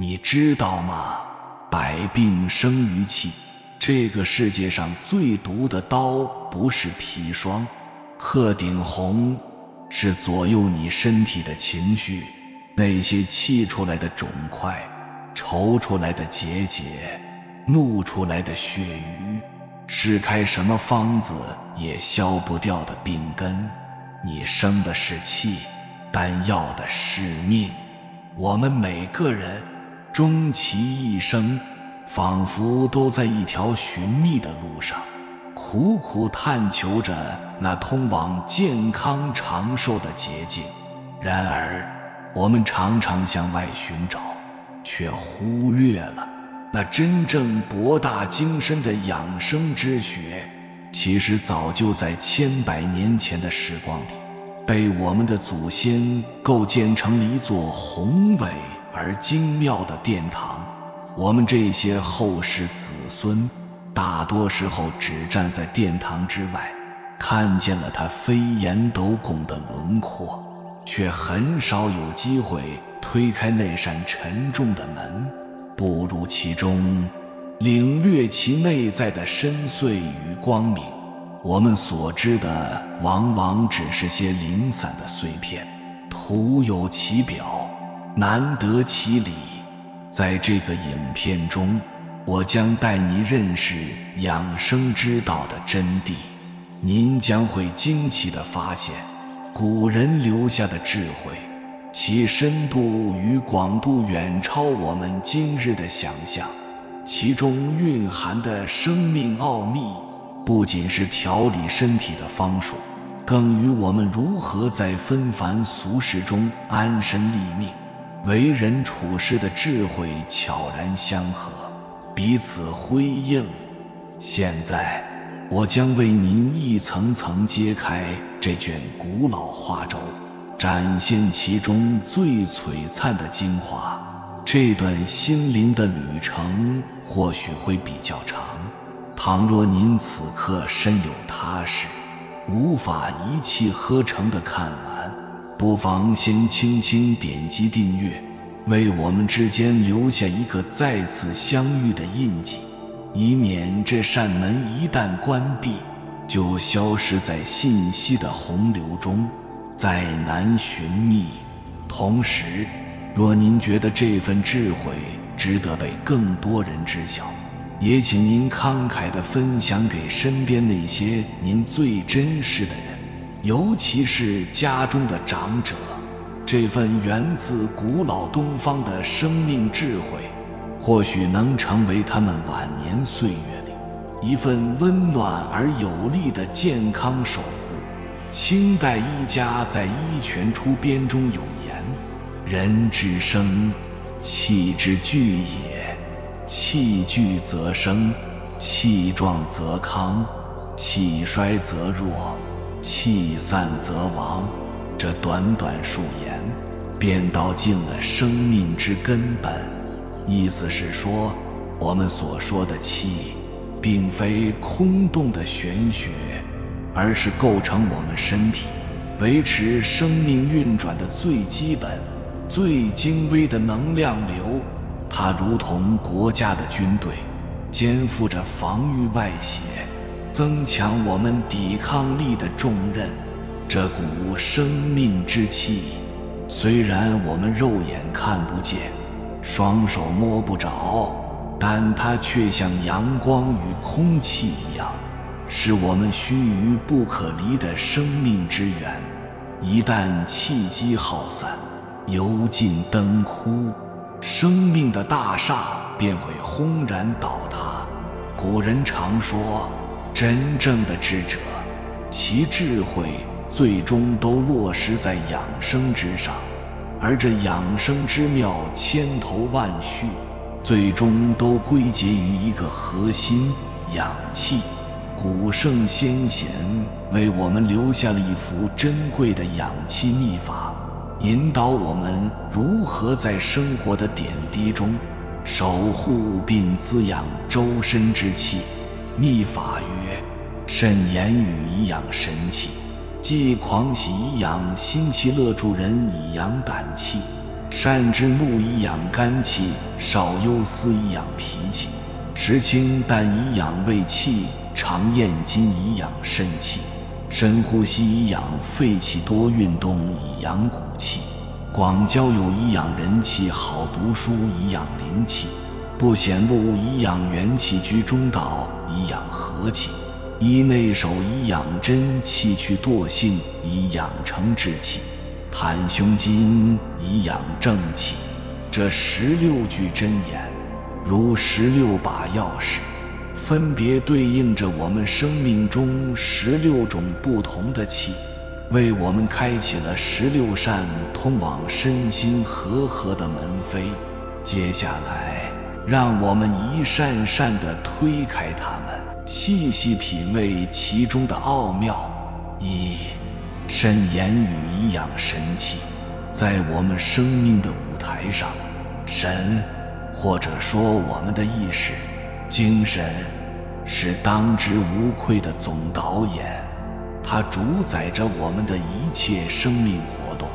你知道吗？百病生于气。这个世界上最毒的刀不是砒霜、鹤顶红，是左右你身体的情绪，那些气出来的肿块，抽出来的结节，怒出来的血瘀，施开什么方子也消不掉的病根。你生的是气，但要的是命。我们每个人终其一生，仿佛都在一条寻觅的路上，苦苦探求着那通往健康长寿的捷径。然而我们常常向外寻找，却忽略了那真正博大精深的养生之学，其实早就在千百年前的时光里，被我们的祖先构建成了一座宏伟而精妙的殿堂。我们这些后世子孙，大多时候只站在殿堂之外，看见了它飞檐斗拱的轮廓，却很少有机会推开那扇沉重的门，步入其中，领略其内在的深邃与光明。我们所知的往往只是些零散的碎片，徒有其表，难得其理。在这个影片中，我将带你认识养生之道的真谛，您将会惊奇地发现，古人留下的智慧，其深度与广度远超我们今日的想象，其中蕴含的生命奥秘，不仅是调理身体的方术，更与我们如何在纷繁俗世中安身立命、为人处事的智慧悄然相合，彼此辉映。现在我将为您一层层揭开这卷古老画轴，展现其中最璀璨的精华。这段心灵的旅程或许会比较长，倘若您此刻身有他事，无法一气呵成地看完，不妨先轻轻点击订阅，为我们之间留下一个再次相遇的印记，以免这扇门一旦关闭，就消失在信息的洪流中，再难寻觅。同时，若您觉得这份智慧值得被更多人知晓，也请您慷慨地分享给身边那些您最珍视的人，尤其是家中的长者。这份源自古老东方的生命智慧，或许能成为他们晚年岁月里一份温暖而有力的健康守护。清代医家在《医全出编》中有言：人之生，气之聚也，气聚则生，气壮则康，气衰则弱，气散则亡。这短短数言，便道尽了生命之根本。意思是说，我们所说的气，并非空洞的玄学，而是构成我们身体、维持生命运转的最基本、最精微的能量流。它如同国家的军队，肩负着防御外邪、增强我们抵抗力的重任。这股生命之气，虽然我们肉眼看不见，双手摸不着，但它却像阳光与空气一样，是我们须臾不可离的生命之源。一旦气机耗散，油尽灯枯，生命的大厦便会轰然倒塌。古人常说，真正的智者，其智慧最终都落实在养生之上，而这养生之妙千头万绪，最终都归结于一个核心：养气。古圣先贤为我们留下了一幅珍贵的养气秘法，引导我们如何在生活的点滴中守护并滋养周身之气。秘法曰：慎言语以养神气，既狂喜以养心气，乐助人以养胆气，善之怒以养肝气，少忧思以养脾气，食清淡以养胃气，常咽津以养肾气，深呼吸以养肺气，多运动以养骨气，广交友以养人气，好读书以养灵气，不显露以养元气，居中道以养和气，依内守以养真气，去惰性以养成志气，袒胸襟以养正气。这16句真言如16把钥匙，分别对应着我们生命中16种不同的气，为我们开启了16扇通往身心和合的门扉。接下来让我们一扇扇地推开它们，细细品味其中的奥妙。一、慎言语以养神气。在我们生命的舞台上，神，或者说我们的意识、精神，是当之无愧的总导演，它主宰着我们的一切生命活动。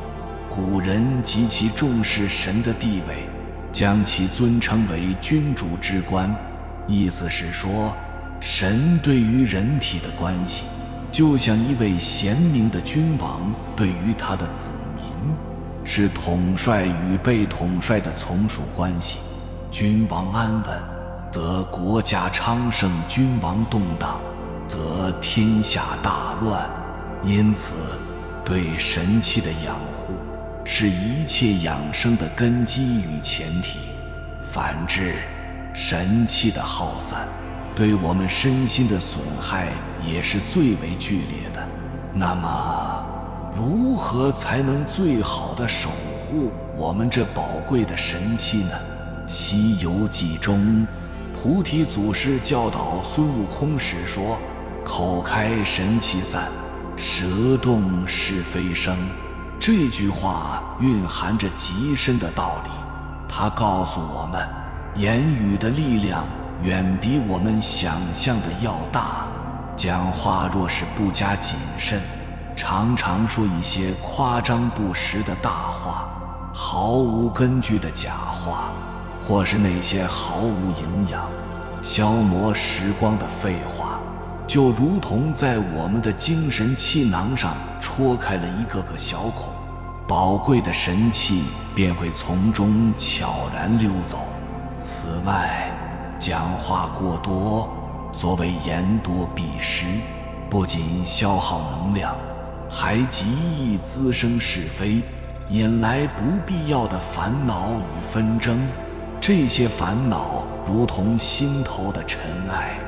古人极其重视神的地位，将其尊称为君主之官，意思是说，神对于人体的关系，就像一位贤明的君王对于他的子民，是统帅与被统帅的从属关系。君王安稳，则国家昌盛；君王动荡，则天下大乱。因此，对神气的养护，是一切养生的根基与前提。反之，神气的耗散，对我们身心的损害也是最为剧烈的。那么，如何才能最好的守护我们这宝贵的神气呢？《西游记》中，菩提祖师教导孙悟空时说：“口开神气散，舌动是非生。”这句话蕴含着极深的道理，它告诉我们，言语的力量远比我们想象的要大。讲话若是不加谨慎，常常说一些夸张不实的大话，毫无根据的假话，或是那些毫无营养、消磨时光的废话，就如同在我们的精神气囊上戳开了一个个小孔，宝贵的神气便会从中悄然溜走。此外，讲话过多，所谓言多必失，不仅消耗能量，还极易滋生是非，引来不必要的烦恼与纷争。这些烦恼如同心头的尘埃，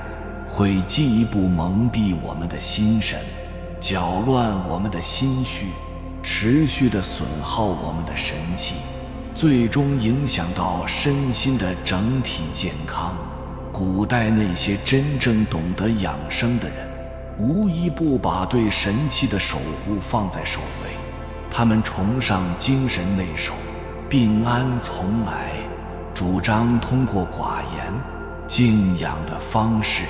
会进一步蒙蔽我们的心神，搅乱我们的心绪，持续地损耗我们的神气，最终影响到身心的整体健康。古代那些真正懂得养生的人，无一不把对神气的守护放在首位。他们崇尚精神内守，病安从来，主张通过寡言、静养的方式，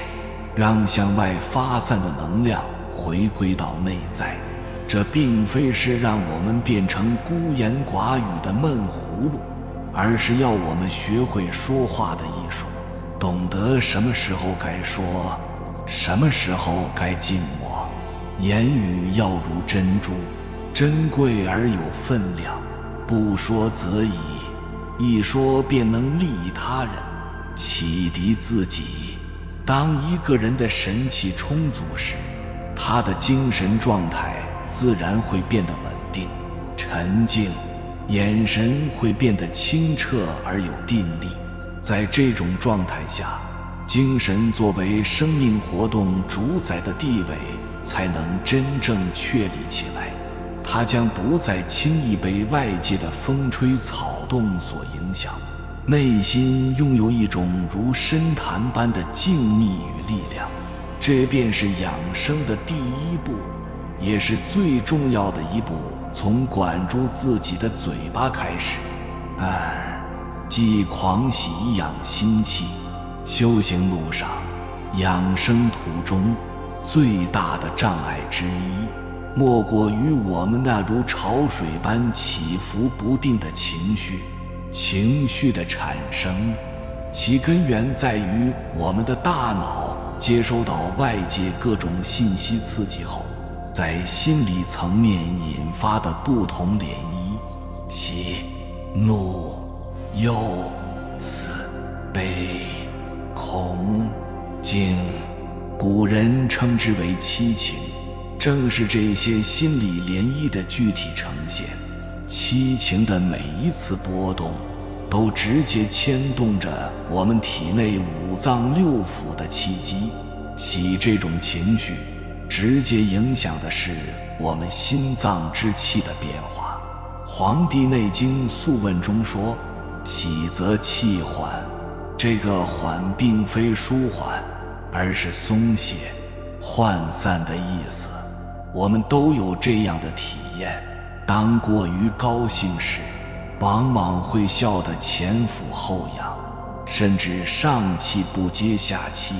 让向外发散的能量回归到内在。这并非是让我们变成孤言寡语的闷葫芦，而是要我们学会说话的艺术，懂得什么时候该说，什么时候该静默。言语要如珍珠，珍贵而有分量，不说则已，一说便能利益他人，启迪自己。当一个人的神气充足时，他的精神状态自然会变得稳定、沉静，眼神会变得清澈而有定力。在这种状态下，精神作为生命活动主宰的地位才能真正确立起来。它将不再轻易被外界的风吹草动所影响，内心拥有一种如深潭般的静谧与力量。这便是养生的第一步，也是最重要的一步，从管住自己的嘴巴开始。即狂喜以养心气。修行路上，养生途中最大的障碍之一，莫过于我们那如潮水般起伏不定的情绪。情绪的产生，其根源在于我们的大脑接收到外界各种信息刺激后，在心理层面引发的不同涟漪，喜、怒、忧、慈、悲、恐、敬，古人称之为七情。正是这些心理涟漪的具体呈现，七情的每一次波动，都直接牵动着我们体内五脏六腑的气机。喜这种情绪，直接影响的是我们心脏之气的变化。《黄帝内经·素问》中说：“喜则气缓。”这个缓并非舒缓，而是松懈、涣散的意思。我们都有这样的体验，当过于高兴时，往往会笑得前俯后仰，甚至上气不接下气，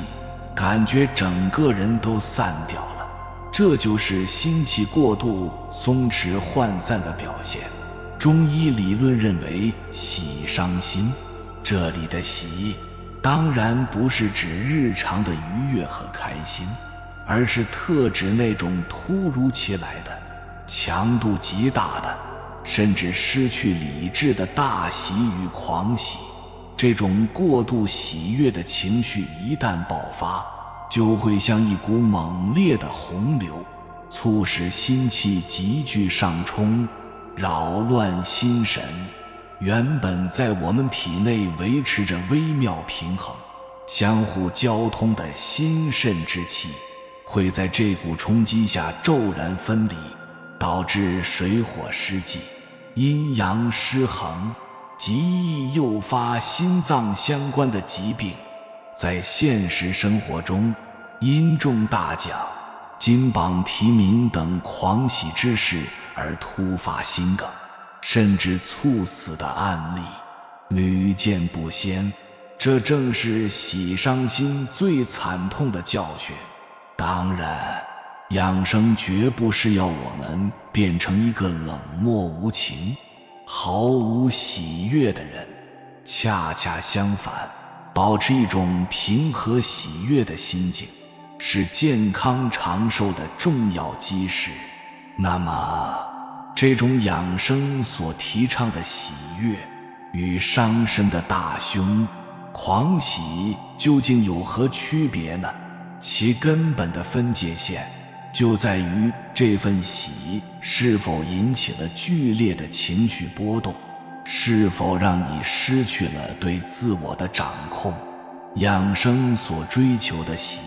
感觉整个人都散掉了。这就是心气过度松弛涣散的表现。中医理论认为喜伤心，这里的喜当然不是指日常的愉悦和开心，而是特指那种突如其来的、强度极大的，甚至失去理智的大喜与狂喜。这种过度喜悦的情绪一旦爆发，就会像一股猛烈的洪流，促使心气急剧上冲，扰乱心神。原本在我们体内维持着微妙平衡、相互交通的心肾之气，会在这股冲击下骤然分离，导致水火失济、阴阳失衡，极易诱发心脏相关的疾病。在现实生活中，因中大奖、金榜题名等狂喜之事而突发心梗，甚至猝死的案例屡见不鲜。这正是喜伤心最惨痛的教训。当然，养生绝不是要我们变成一个冷漠无情、毫无喜悦的人，恰恰相反，保持一种平和喜悦的心境，是健康长寿的重要基石。那么，这种养生所提倡的喜悦，与伤身的大凶、狂喜究竟有何区别呢？其根本的分界线就在于这份喜是否引起了剧烈的情绪波动，是否让你失去了对自我的掌控。养生所追求的喜，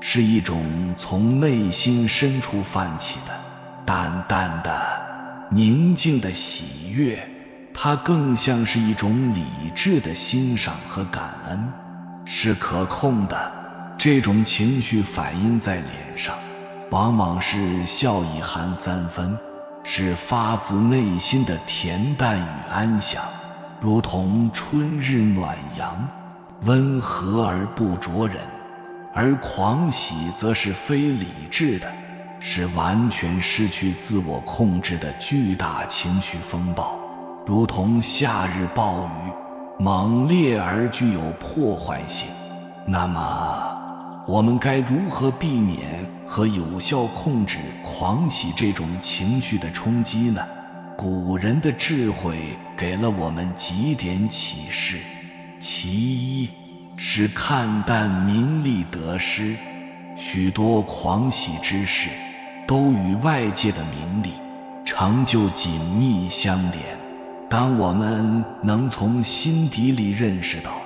是一种从内心深处泛起的淡淡的宁静的喜悦，它更像是一种理智的欣赏和感恩，是可控的。这种情绪反映在脸上，往往是笑意含三分，是发自内心的恬淡与安详，如同春日暖阳，温和而不灼人。而狂喜则是非理智的，是完全失去自我控制的巨大情绪风暴，如同夏日暴雨，猛烈而具有破坏性。那么我们该如何避免和有效控制狂喜这种情绪的冲击呢？古人的智慧给了我们几点启示。其一是看淡名利得失，许多狂喜之事都与外界的名利、成就紧密相连。当我们能从心底里认识到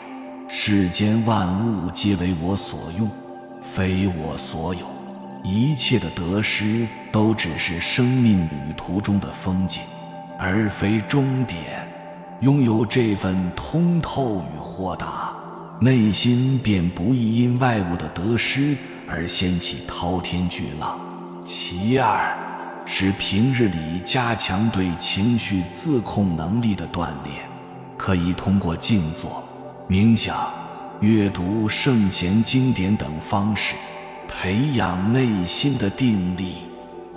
世间万物皆为我所用，非我所有，一切的得失都只是生命旅途中的风景，而非终点。拥有这份通透与豁达，内心便不易因外物的得失而掀起滔天巨浪。其二是平日里加强对情绪自控能力的锻炼，可以通过静坐、冥想、阅读圣贤经典等方式培养内心的定力。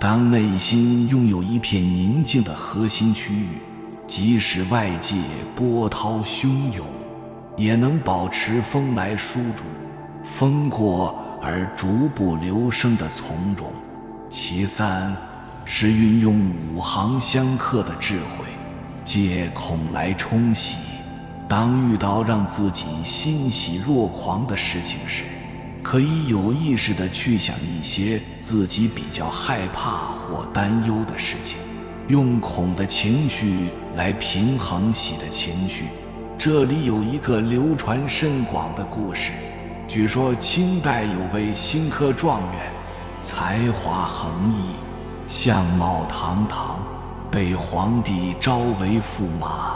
当内心拥有一片宁静的核心区域，即使外界波涛汹涌，也能保持风来疏逐，风过而逐步流升的从容。其三是运用五行相克的智慧，借恐来冲喜。当遇到让自己欣喜若狂的事情时，可以有意识地去想一些自己比较害怕或担忧的事情，用恐的情绪来平衡喜的情绪。这里有一个流传甚广的故事，据说清代有位新科状元，才华横溢，相貌堂堂，被皇帝招为驸马。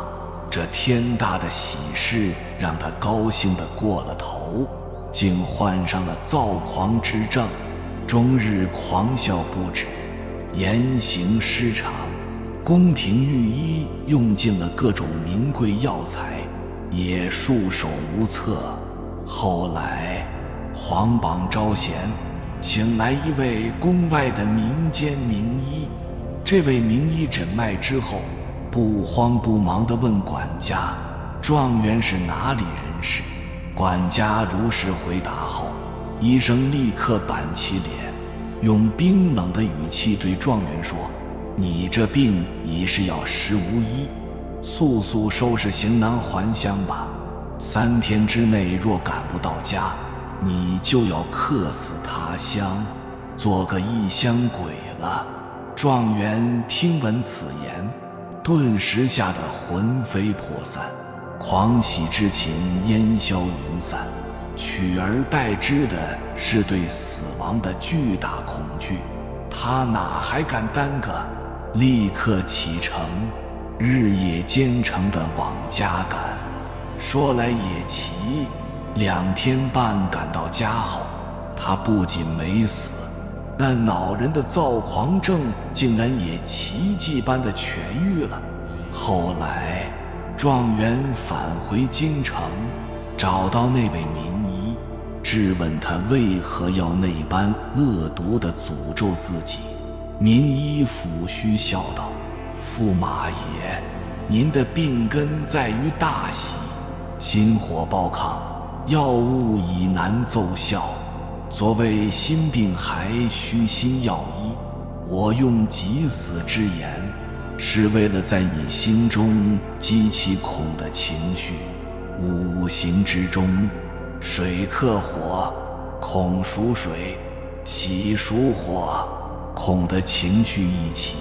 这天大的喜事让他高兴得过了头，竟患上了躁狂之症，终日狂笑不止，言行失常。宫廷御医用尽了各种名贵药材，也束手无策。后来皇榜招贤，请来一位宫外的民间名医。这位名医诊脉之后，不慌不忙地问管家，状元是哪里人士？管家如实回答后，医生立刻板起脸，用冰冷的语气对状元说，你这病已是要时无医，速速收拾行囊还乡吧，3天之内若赶不到家，你就要客死他乡，做个异乡鬼了。状元听闻此言，顿时吓得魂飞魄散，狂喜之情烟消云散，取而代之的是对死亡的巨大恐惧。他哪还敢耽搁，立刻启程，日夜兼程地往家赶。说来也奇，2天半赶到家后，他不仅没死，那恼人的躁狂症竟然也奇迹般的痊愈了。后来状元返回京城，找到那位名医，质问他为何要那般恶毒地诅咒自己。名医抚须笑道，驸马爷，您的病根在于大喜，心火暴亢，药物已难奏效。所谓心病还须心药医，我用急死之言，是为了在你心中激起恐的情绪。五行之中，水克火，恐属水，喜属火，恐的情绪一起，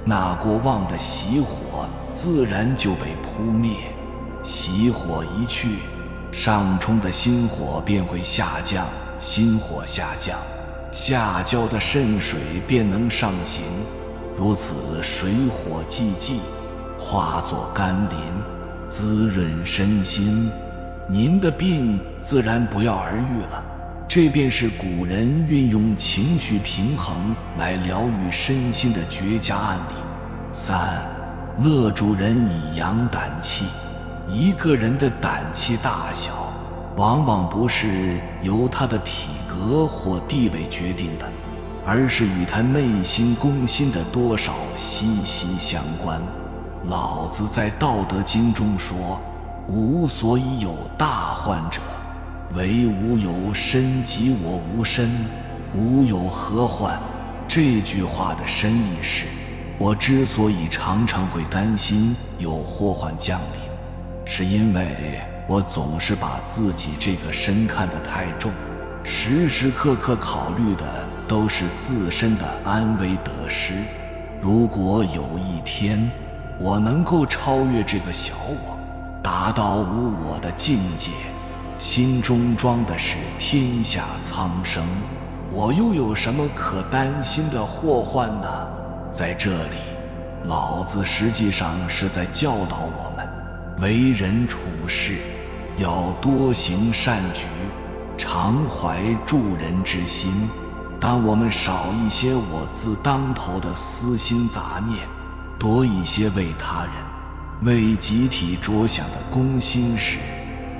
那过旺的喜火自然就被扑灭。喜火一去，上冲的心火便会下降，心火下降，下焦的肾水便能上行，如此水火既济，化作甘霖，滋润身心，您的病自然不药而愈了。这便是古人运用情绪平衡来疗愈身心的绝佳案例。3. 乐主人以养胆气。一个人的胆气大小，往往不是由他的体格或地位决定的，而是与他内心攻心的多少息息相关。老子在《道德经》中说，吾所以有大患者，唯吾有身及我无身，吾有何患？这句话的深意是，我之所以常常会担心有祸患降临，是因为我总是把自己这个身看得太重，时时刻刻考虑的都是自身的安危得失。如果有一天我能够超越这个小我，达到无我的境界，心中装的是天下苍生，我又有什么可担心的祸患呢？在这里，老子实际上是在教导我们，为人处事要多行善举，常怀助人之心。当我们少一些我自当头的私心杂念，多一些为他人、为集体着想的公心时，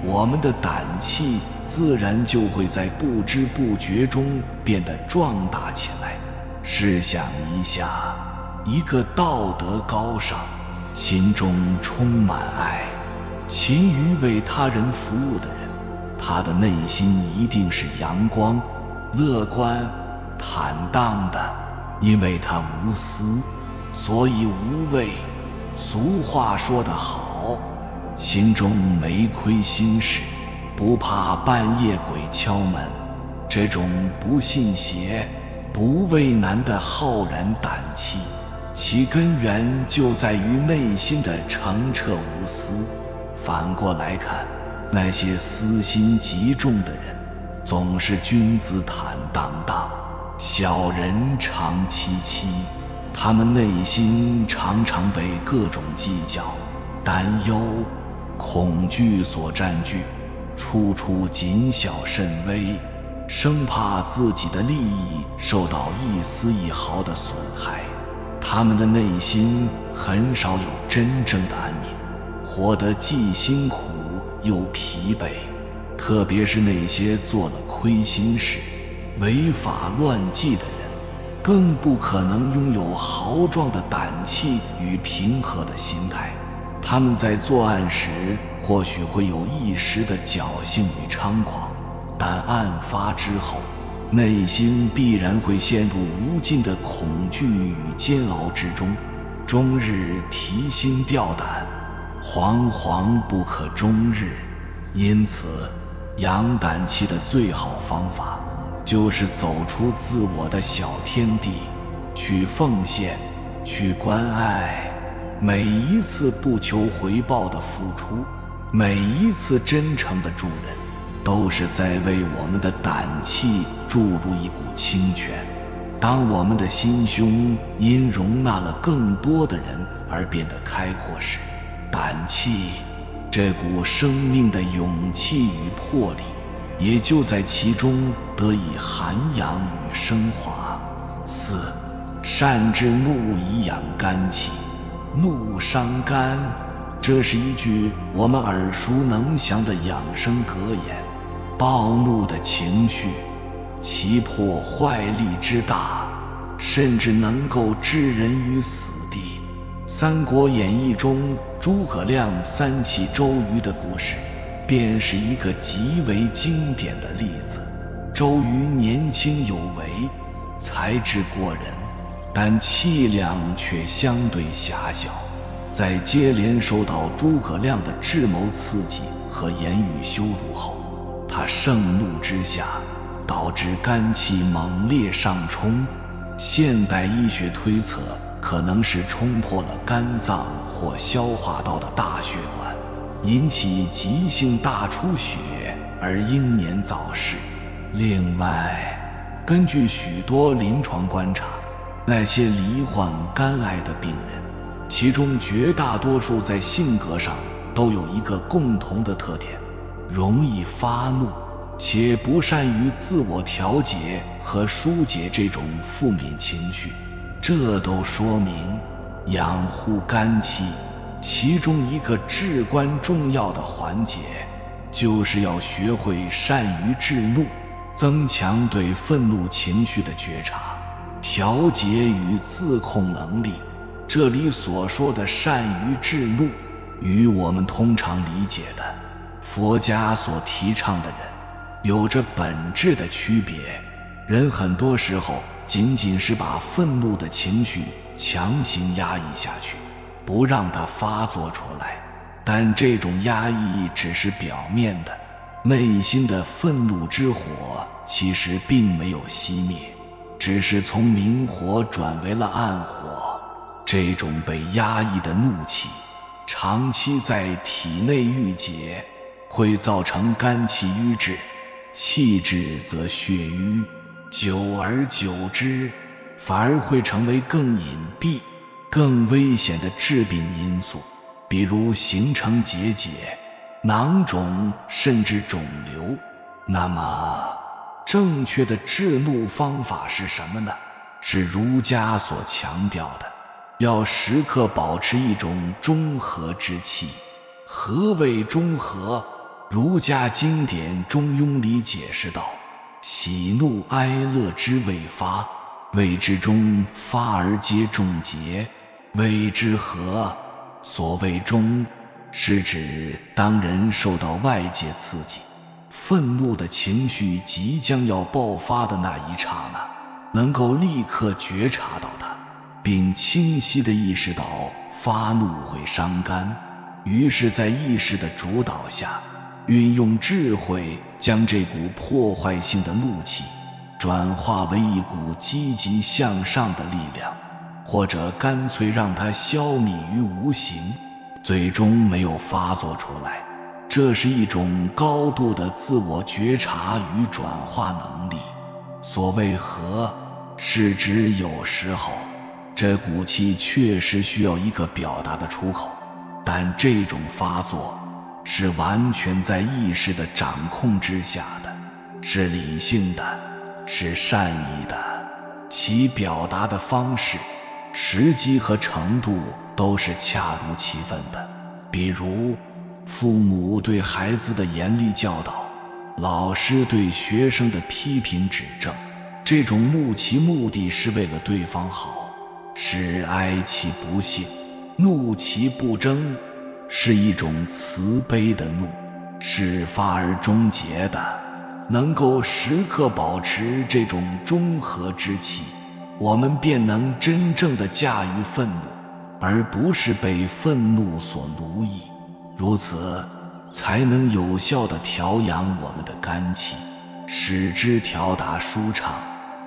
我们的胆气自然就会在不知不觉中变得壮大起来，试想一下，一个道德高尚，心中充满爱，勤于为他人服务的人，他的内心一定是阳光、乐观、坦荡的，因为他无私，所以无畏。俗话说得好，心中没亏心事，不怕半夜鬼敲门。这种不信邪、不畏难的浩然胆气，其根源就在于内心的澄澈无私。反过来看，那些私心极重的人，总是君子坦荡荡，小人长戚戚。他们内心常常被各种计较、担忧、恐惧所占据，处处谨小慎微，生怕自己的利益受到一丝一毫的损害。他们的内心很少有真正的安宁，活得既辛苦又疲惫。特别是那些做了亏心事、违法乱纪的人，更不可能拥有豪壮的胆气与平和的心态。他们在作案时或许会有一时的侥幸与猖狂，但案发之后，内心必然会陷入无尽的恐惧与煎熬之中，终日提心吊胆，惶惶不可终日。因此，养胆气的最好方法，就是走出自我的小天地，去奉献，去关爱。每一次不求回报的付出，每一次真诚的助人，都是在为我们的胆气注入一股清泉。当我们的心胸因容纳了更多的人而变得开阔时，胆气，这股生命的勇气与魄力，也就在其中得以涵养与升华。4. 善治怒以养肝气。怒伤肝，这是一句我们耳熟能详的养生格言。暴怒的情绪，其破坏力之大，甚至能够置人于死地。三国演义中诸葛亮3气周瑜的故事，便是一个极为经典的例子。周瑜年轻有为，才智过人，但气量却相对狭小。在接连受到诸葛亮的智谋刺激和言语羞辱后，他盛怒之下，导致肝气猛烈上冲。现代医学推测，可能是冲破了肝脏或消化道的大血管，引起急性大出血而英年早逝。另外，根据许多临床观察，那些罹患肝癌的病人，其中绝大多数在性格上都有一个共同的特点：容易发怒，且不善于自我调节和疏解这种负面情绪。这都说明，养护肝气，其中一个至关重要的环节，就是要学会善于制怒，增强对愤怒情绪的觉察、调节与自控能力。这里所说的善于制怒，与我们通常理解的佛家所提倡的人有着本质的区别。人很多时候仅仅是把愤怒的情绪强行压抑下去，不让它发作出来，但这种压抑只是表面的，内心的愤怒之火其实并没有熄灭，只是从明火转为了暗火。这种被压抑的怒气长期在体内郁结，会造成肝气瘀滞，气滞则血瘀，久而久之，反而会成为更隐蔽、更危险的致病因素，比如形成结节、囊肿甚至肿瘤。那么，正确的制怒方法是什么呢？是儒家所强调的，要时刻保持一种中和之气。何谓中和？儒家经典《中庸》里解释道：喜怒哀乐之未发，谓之中发而皆众结，谓之和。所谓中，是指当人受到外界刺激，愤怒的情绪即将要爆发的那一刹那，能够立刻觉察到它，并清晰地意识到发怒会伤肝，于是在意识的主导下，运用智慧将这股破坏性的怒气转化为一股积极向上的力量，或者干脆让它消弭于无形，最终没有发作出来。这是一种高度的自我觉察与转化能力。所谓和，是指有时候这股气确实需要一个表达的出口，但这种发作是完全在意识的掌控之下的，是理性的，是善意的，其表达的方式、时机和程度都是恰如其分的。比如父母对孩子的严厉教导，老师对学生的批评指正，这种怒其目的是为了对方好，是哀其不幸；怒其不争，是一种慈悲的怒，是发而终结的。能够时刻保持这种中和之气，我们便能真正的驾驭愤怒，而不是被愤怒所奴役。如此才能有效地调养我们的肝气，使之调达舒畅，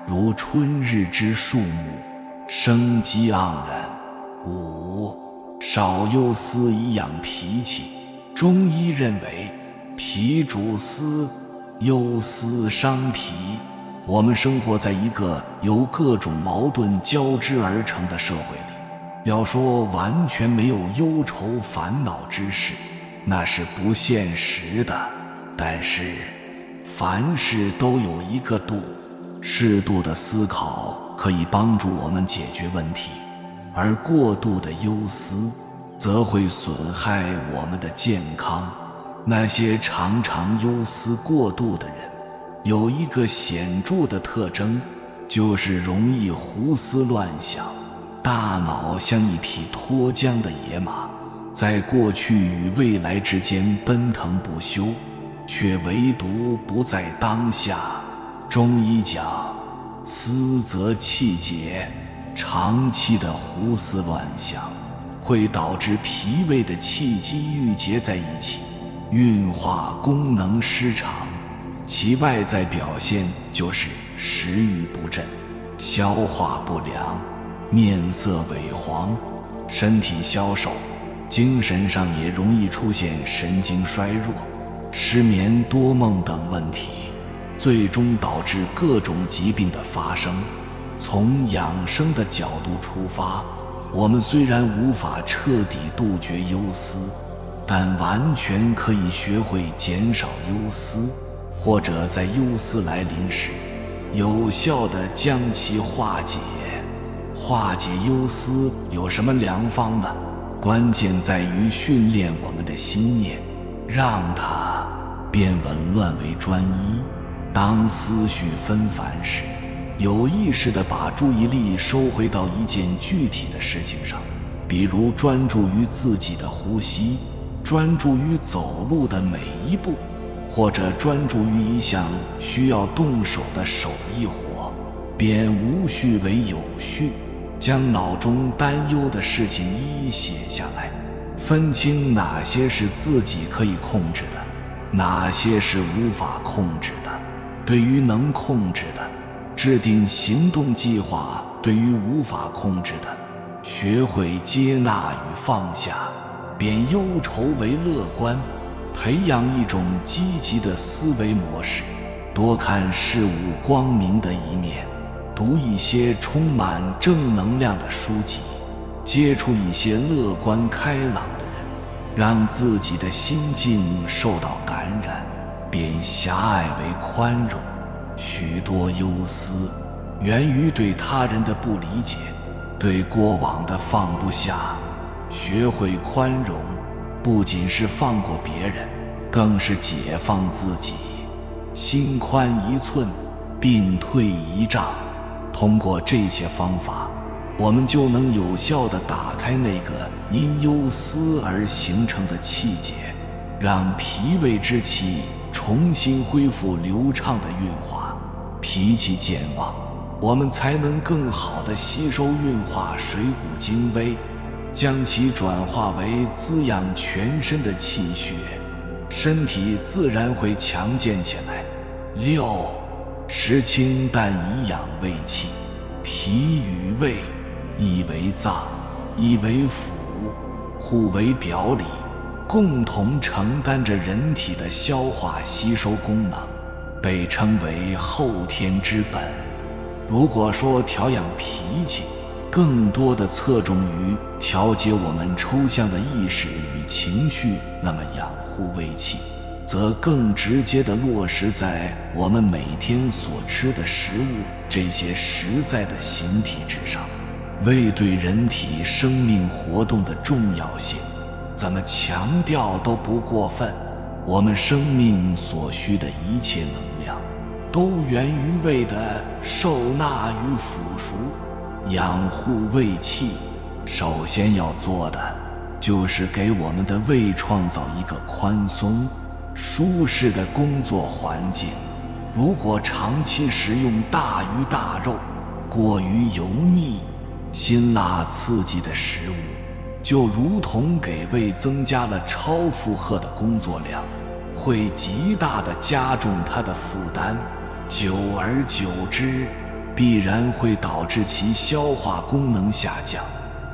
如春日之树木，生机盎然。5. 少忧思以养脾气。中医认为脾主思，忧思伤脾。我们生活在一个由各种矛盾交织而成的社会里，要说完全没有忧愁烦恼之事，那是不现实的。但是凡事都有一个度，适度的思考可以帮助我们解决问题，而过度的忧思则会损害我们的健康。那些常常忧思过度的人，有一个显著的特征，就是容易胡思乱想。大脑像一匹脱缰的野马，在过去与未来之间奔腾不休，却唯独不在当下。中医讲，思则气结，长期的胡思乱想会导致脾胃的气机郁结在一起，运化功能失常，其外在表现就是食欲不振、消化不良、面色萎黄、身体消瘦，精神上也容易出现神经衰弱、失眠多梦等问题，最终导致各种疾病的发生。从养生的角度出发，我们虽然无法彻底杜绝忧思，但完全可以学会减少忧思，或者在忧思来临时有效地将其化解。化解忧思有什么良方呢？关键在于训练我们的心念，让它变紊乱为专一。当思绪纷繁时，有意识地把注意力收回到一件具体的事情上，比如专注于自己的呼吸，专注于走路的每一步，或者专注于一项需要动手的手艺活，便无序为有序，将脑中担忧的事情一一写下来，分清哪些是自己可以控制的，哪些是无法控制的。对于能控制的，制定行动计划；对于无法控制的，学会接纳与放下，变忧愁为乐观，培养一种积极的思维模式，多看事物光明的一面，读一些充满正能量的书籍，接触一些乐观开朗的人，让自己的心境受到感染，变狭隘为宽容。许多忧思源于对他人的不理解，对过往的放不下。学会宽容，不仅是放过别人，更是解放自己。心宽一寸，病退一丈。通过这些方法，我们就能有效地打开那个因忧思而形成的气结，让脾胃之气重新恢复流畅的运化。脾气健旺，我们才能更好地吸收运化水谷精微，将其转化为滋养全身的气血，身体自然会强健起来。6. 食清淡以养胃气。脾与胃，一为脏，一为腑，互为表里，共同承担着人体的消化吸收功能，被称为后天之本。如果说调养脾气更多的侧重于调节我们抽象的意识与情绪，那么养护胃气则更直接地落实在我们每天所吃的食物这些实在的形体之上。胃对人体生命活动的重要性，怎么强调都不过分。我们生命所需的一切能量，都源于胃的受纳与腐熟。养护胃气，首先要做的，就是给我们的胃创造一个宽松舒适的工作环境。如果长期食用大鱼大肉、过于油腻、辛辣刺激的食物，就如同给胃增加了超负荷的工作量，会极大地加重它的负担，久而久之，必然会导致其消化功能下降，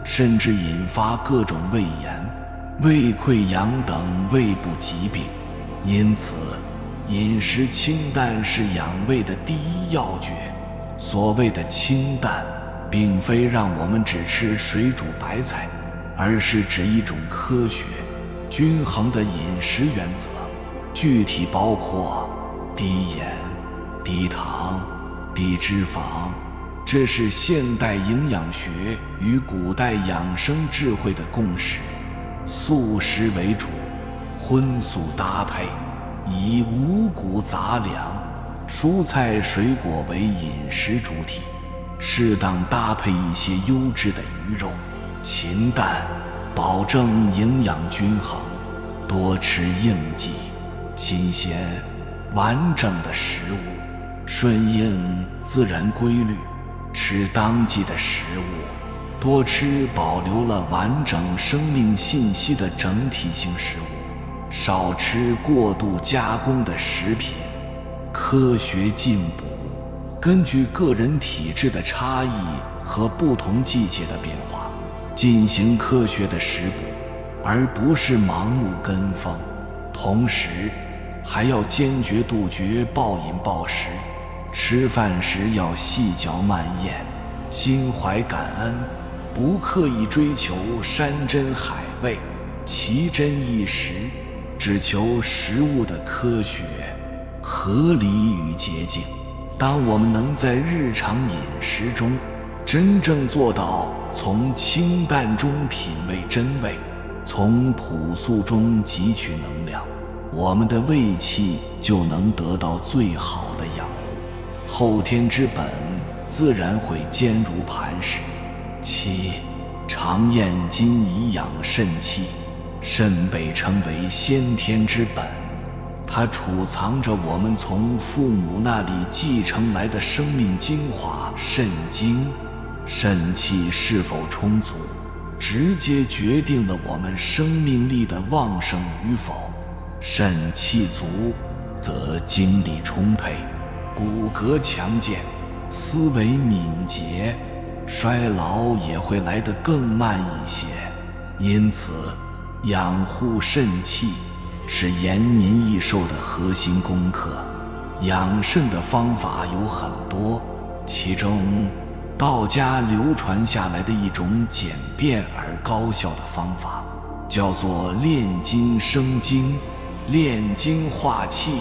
甚至引发各种胃炎、胃溃疡等胃部疾病。因此，饮食清淡是养胃的第一要诀。所谓的清淡，并非让我们只吃水煮白菜，而是指一种科学、均衡的饮食原则，具体包括低盐、低糖、低脂肪。这是现代营养学与古代养生智慧的共识。素食为主，荤素搭配，以五谷杂粮、蔬菜水果为饮食主体，适当搭配一些优质的鱼肉、禽蛋，保证营养均衡。多吃应季、新鲜、完整的食物，顺应自然规律，吃当季的食物，多吃保留了完整生命信息的整体性食物，少吃过度加工的食品。科学进补，根据个人体质的差异和不同季节的变化，进行科学的食补，而不是盲目跟风。同时，还要坚决杜绝暴饮暴食，吃饭时要细嚼慢咽，心怀感恩，不刻意追求山珍海味、奇珍异食，只求食物的科学、合理与洁净。当我们能在日常饮食中真正做到从清淡中品味真味，从朴素中汲取能量，我们的胃气就能得到最好的养护，后天之本自然会坚如磐石。7. 常咽津以养肾气。肾被称为先天之本，它储藏着我们从父母那里继承来的生命精华肾精。肾气是否充足，直接决定了我们生命力的旺盛与否。肾气足，则精力充沛，骨骼强健，思维敏捷，衰老也会来得更慢一些。因此，养护肾气是延年益寿的核心功课。养肾的方法有很多，其中道家流传下来的一种简便而高效的方法，叫做炼精生精，炼精化气。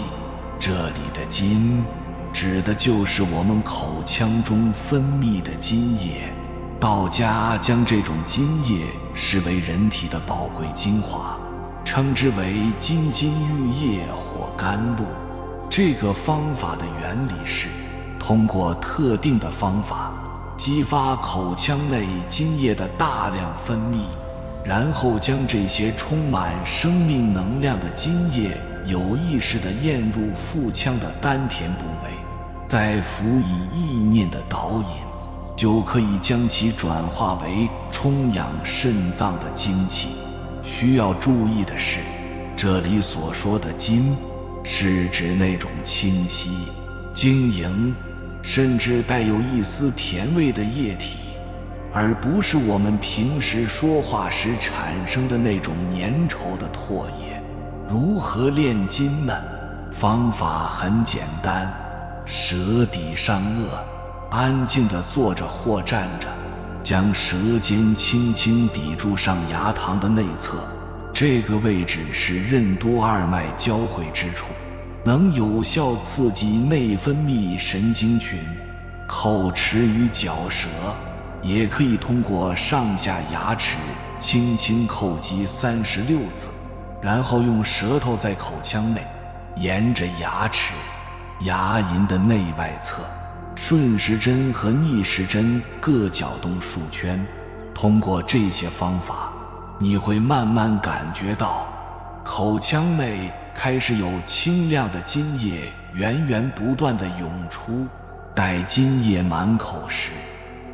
这里的精指的就是我们口腔中分泌的津液。道家将这种津液视为人体的宝贵精华，称之为金津玉液或甘露。这个方法的原理是，通过特定的方法激发口腔内津液的大量分泌，然后将这些充满生命能量的津液有意识地咽入腹腔的丹田部位，再辅以意念的导引，就可以将其转化为充养肾脏的精气。需要注意的是，这里所说的津是指那种清晰、晶莹，甚至带有一丝甜味的液体，而不是我们平时说话时产生的那种粘稠的唾液。如何练津呢？方法很简单，舌抵上颚，安静地坐着或站着，将舌尖轻轻抵住上牙膛的内侧，这个位置是任督二脉交汇之处，能有效刺激内分泌神经群。口齿与嚼舌也可以通过上下牙齿轻轻叩击36次，然后用舌头在口腔内沿着牙齿、牙龈的内外侧顺时针和逆时针各搅动数圈。通过这些方法，你会慢慢感觉到口腔内开始有清亮的津液源源不断地涌出。待津液满口时，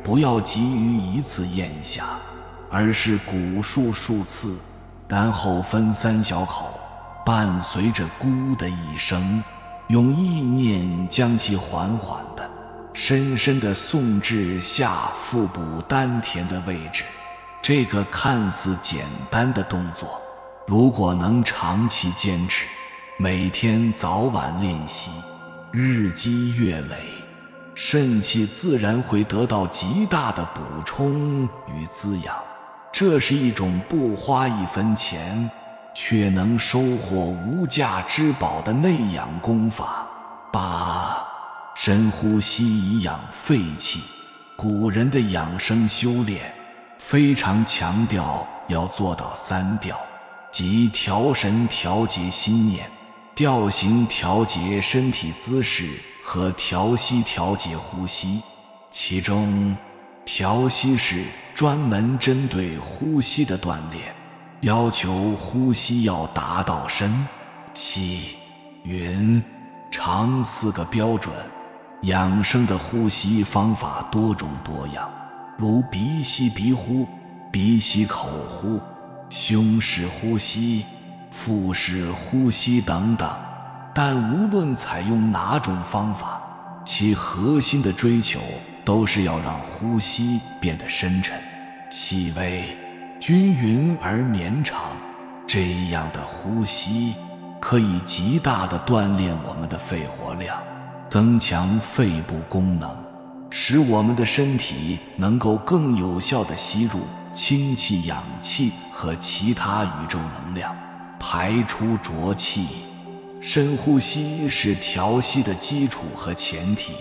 不要急于一次咽下，而是鼓数次，然后分3小口，伴随着咕的一声，用意念将其缓缓地、深深地送至下腹部丹田的位置。这个看似简单的动作，如果能长期坚持，每天早晚练习，日积月累，肾气自然会得到极大的补充与滋养。这是一种不花1分钱却能收获无价之宝的内养功法。8. 深呼吸以养肺气。古人的养生修炼非常强调要做到3调，即调神调节心念，调形调节身体姿势和调息调节呼吸。其中调息是专门针对呼吸的锻炼，要求呼吸要达到深、细、匀、长4个标准。养生的呼吸方法多种多样，如鼻吸鼻呼、鼻吸口呼、胸式呼吸、腹式呼吸等等。但无论采用哪种方法，其核心的追求都是要让呼吸变得深沉、细微、均匀而绵长。这样的呼吸可以极大地锻炼我们的肺活量，增强肺部功能，使我们的身体能够更有效地吸入氢气、氧气和其他宇宙能量，排出浊气。深呼吸是调息的基础和前提，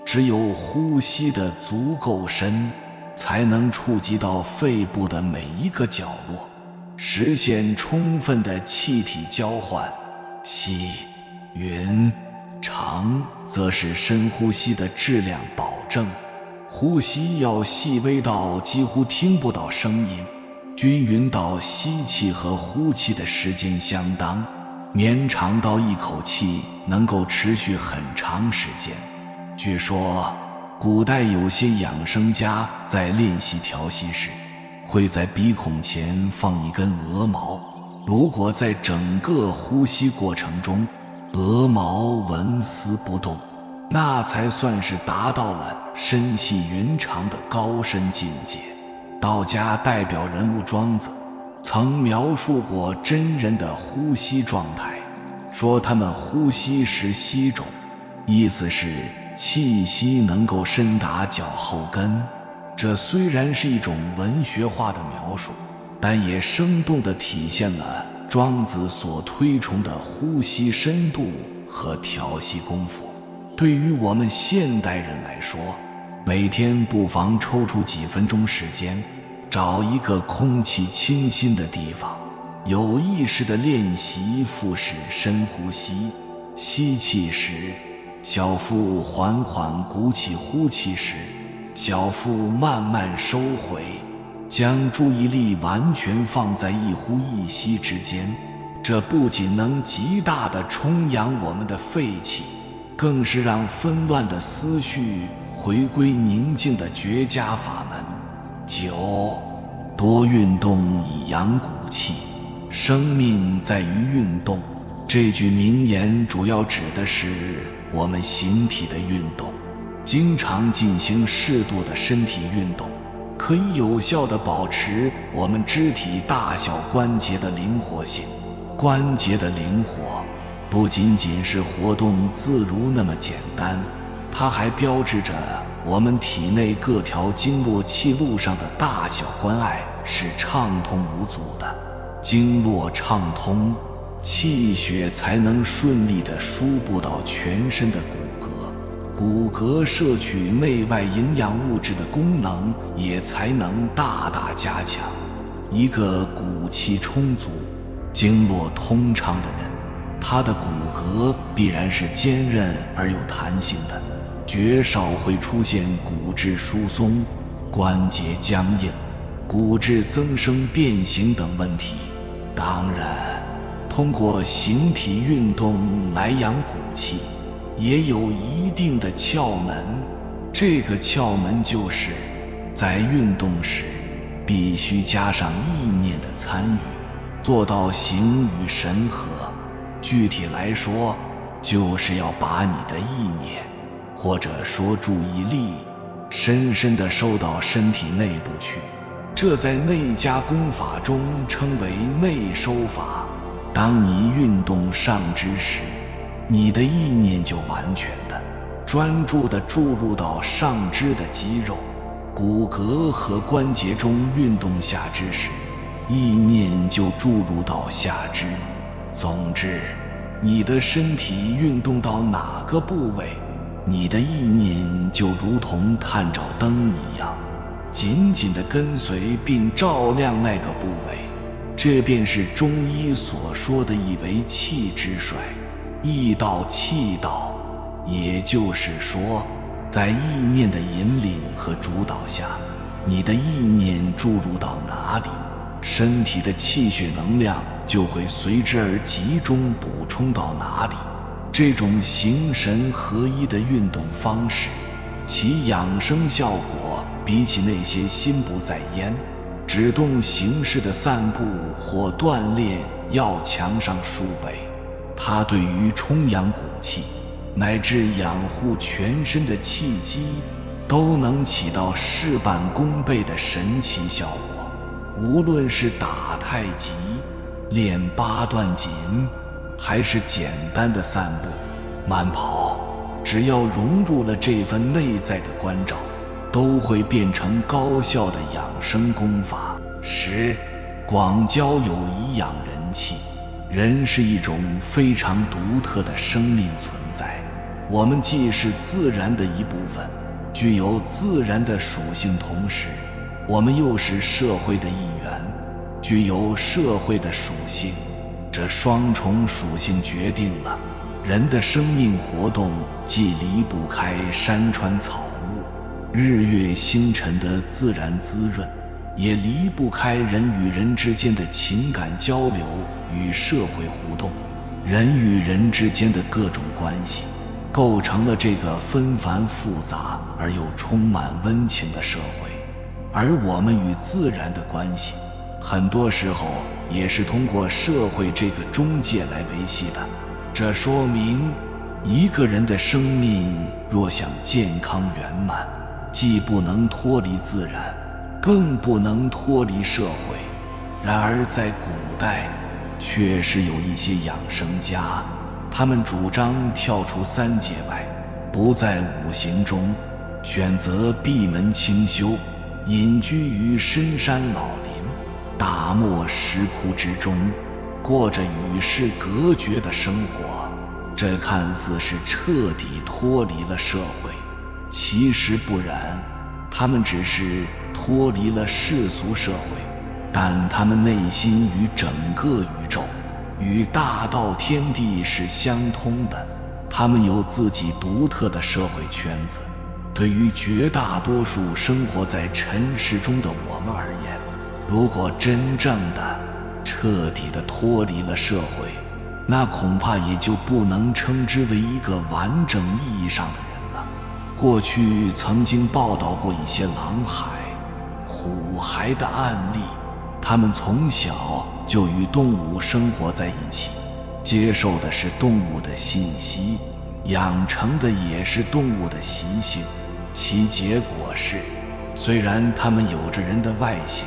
只有呼吸的足够深，才能触及到肺部的每一个角落，实现充分的气体交换。细、匀、长则是深呼吸的质量保证。呼吸要细微到几乎听不到声音，均匀到吸气和呼气的时间相当，绵长到一口气能够持续很长时间。据说古代有些养生家在练习调息时，会在鼻孔前放一根鹅毛，如果在整个呼吸过程中鹅毛纹丝不动，那才算是达到了深细匀长的高深境界。道家代表人物庄子曾描述过真人的呼吸状态，说他们呼吸时吸肿，意思是气息能够深达脚后跟。这虽然是一种文学化的描述，但也生动地体现了庄子所推崇的呼吸深度和调息功夫。对于我们现代人来说，每天不妨抽出几分钟时间，找一个空气清新的地方，有意识地练习腹式深呼吸。吸气时小腹缓缓鼓起呼气时，小腹慢慢收回，将注意力完全放在一呼一吸之间。这不仅能极大地充养我们的肺气，更是让纷乱的思绪回归宁静的绝佳法门。9. 多运动以养骨气，生命在于运动。这句名言主要指的是我们形体的运动。经常进行适度的身体运动，可以有效地保持我们肢体大小关节的灵活性。关节的灵活不仅仅是活动自如那么简单，它还标志着我们体内各条经络气路上的大小关爱是畅通无阻的。经络畅通，气血才能顺利地输布到全身的骨骼，骨骼摄取内外营养物质的功能也才能大大加强。一个骨气充足、经络通畅的人，他的骨骼必然是坚韧而有弹性的，绝少会出现骨质疏松、关节僵硬、骨质增生变形等问题。当然，通过形体运动来养骨气也有一定的窍门，这个窍门就是在运动时必须加上意念的参与，做到形与神合。具体来说，就是要把你的意念或者说注意力深深地收到身体内部去，这在内家功法中称为内收法。当你运动上肢时，你的意念就完全的、专注地注入到上肢的肌肉、骨骼和关节中。运动下肢时，意念就注入到下肢。总之，你的身体运动到哪个部位，你的意念就如同探照灯一样，紧紧地跟随并照亮那个部位。这便是中医所说的一为气之帅，意到气到。也就是说，在意念的引领和主导下，你的意念注入到哪里，身体的气血能量就会随之而集中补充到哪里。这种形神合一的运动方式，其养生效果比起那些心不在焉、只动形式的散步或锻炼要强上数倍。它对于充养骨气乃至养护全身的气机都能起到事半功倍的神奇效果。无论是打太极、练八段锦，还是简单的散步、慢跑，只要融入了这份内在的关照，都会变成高效的养生功法。10. 广交友以养人气。人是一种非常独特的生命存在，我们既是自然的一部分，具有自然的属性，同时我们又是社会的一员，具有社会的属性。这双重属性决定了人的生命活动既离不开山川草木、日月星辰的自然滋润，也离不开人与人之间的情感交流与社会互动。人与人之间的各种关系构成了这个纷繁复杂而又充满温情的社会，而我们与自然的关系很多时候也是通过社会这个中介来维系的。这说明一个人的生命若想健康圆满，既不能脱离自然，更不能脱离社会。然而在古代确实有一些养生家，他们主张跳出三界外，不在五行中，选择闭门清修，隐居于深山老林、大漠石窟之中，过着与世隔绝的生活。这看似是彻底脱离了社会，其实不然，他们只是脱离了世俗社会，但他们内心与整个宇宙、与大道天地是相通的。他们有自己独特的社会圈子。对于绝大多数生活在尘世中的我们而言，如果真正的彻底地脱离了社会，那恐怕也就不能称之为一个完整意义上的人了。过去曾经报道过一些狼孩、虎孩的案例，他们从小就与动物生活在一起，接受的是动物的信息，养成的也是动物的习性。其结果是，虽然他们有着人的外形，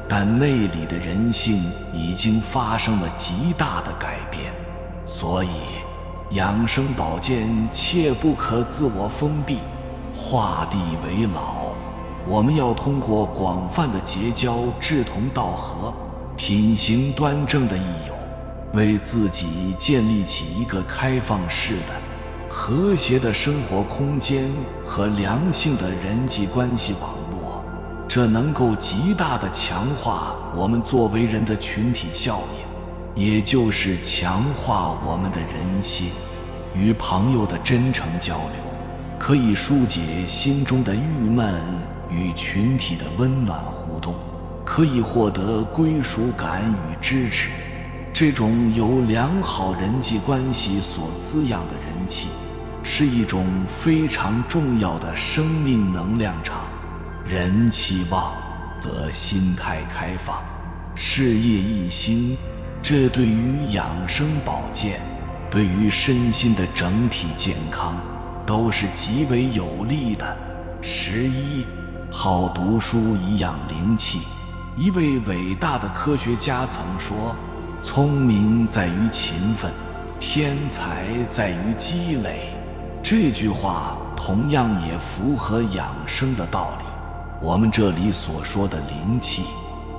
但内里的人性已经发生了极大的改变。所以养生保健切不可自我封闭，画地为牢。我们要通过广泛的结交志同道合、品行端正的益友，为自己建立起一个开放式的和谐的生活空间和良性的人际关系网络，这能够极大地强化我们作为人的群体效应，也就是强化我们的人心。与朋友的真诚交流，可以疏解心中的郁闷，与群体的温暖互动，可以获得归属感与支持。这种由良好人际关系所滋养的人气，是一种非常重要的生命能量场。人气旺，则心态开放，事业一兴，这对于养生保健，对于身心的整体健康，都是极为有利的。11. 好读书以养灵气。一位伟大的科学家曾说，聪明在于勤奋，天才在于积累。这句话同样也符合养生的道理。我们这里所说的灵气，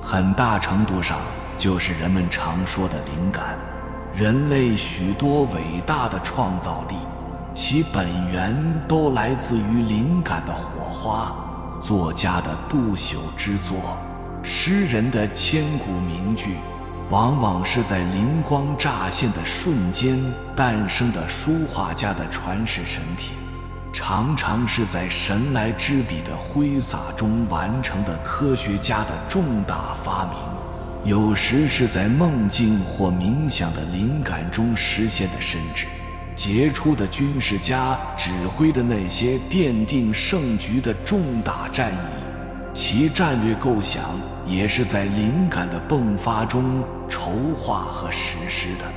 很大程度上就是人们常说的灵感。人类许多伟大的创造力，其本源都来自于灵感的火花。作家的不朽之作，诗人的千古名句，往往是在灵光乍现的瞬间诞生的。书画家的传世神品，常常是在神来之笔的挥洒中完成的科学家的重大发明，有时是在梦境或冥想的灵感中实现的。甚至杰出的军事家指挥的那些奠定胜局的重大战役，其战略构想也是在灵感的迸发中筹划和实施的。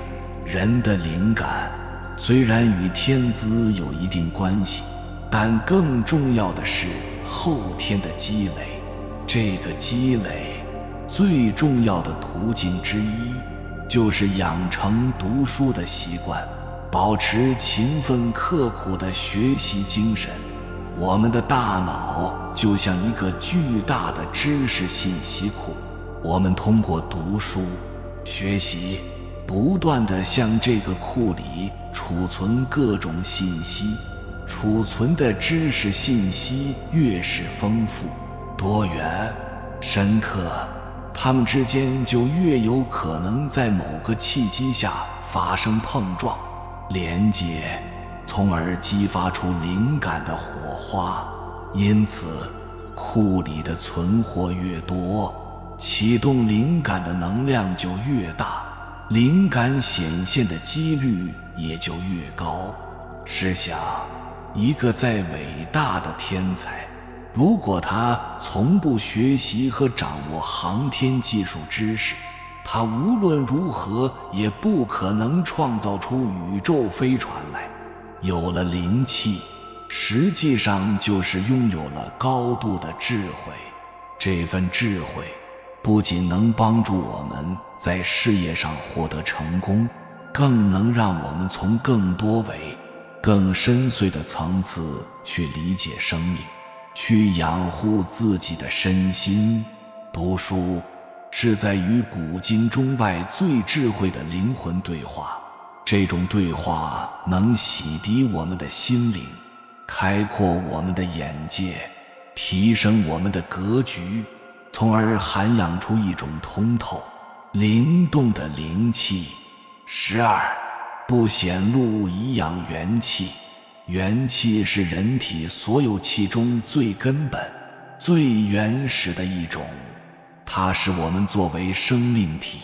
人的灵感虽然与天资有一定关系，但更重要的是后天的积累。这个积累最重要的途径之一，就是养成读书的习惯，保持勤奋刻苦的学习精神。我们的大脑就像一个巨大的知识信息库，我们通过读书、学习，不断地向这个库里储存各种信息。储存的知识信息越是丰富、多元、深刻，它们之间就越有可能在某个契机下发生碰撞、连接，从而激发出灵感的火花。因此，库里的存货越多，启动灵感的能量就越大，灵感显现的几率也就越高。试想，一个再伟大的天才，如果他从不学习和掌握航天技术知识，他无论如何也不可能创造出宇宙飞船来。有了灵气，实际上就是拥有了高度的智慧。这份智慧不仅能帮助我们在事业上获得成功，更能让我们从更多维、更深邃的层次去理解生命，去养护自己的身心。读书是在与古今中外最智慧的灵魂对话，这种对话能洗涤我们的心灵，开阔我们的眼界，提升我们的格局，从而涵养出一种通透、灵动的灵气。12. 不显露以养元气。元气是人体所有气中最根本、最原始的一种，它是我们作为生命体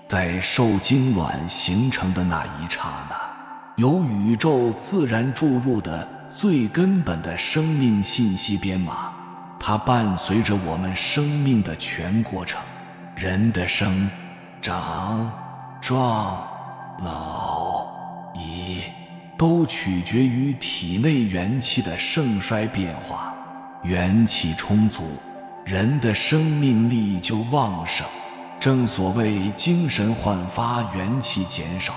在受精卵形成的那一刹那，由宇宙自然注入的最根本的生命信息编码，它伴随着我们生命的全过程。人的生、长、壮、老、已都取决于体内元气的盛衰变化。元气充足，人的生命力就旺盛。正所谓精神焕发，元气减少，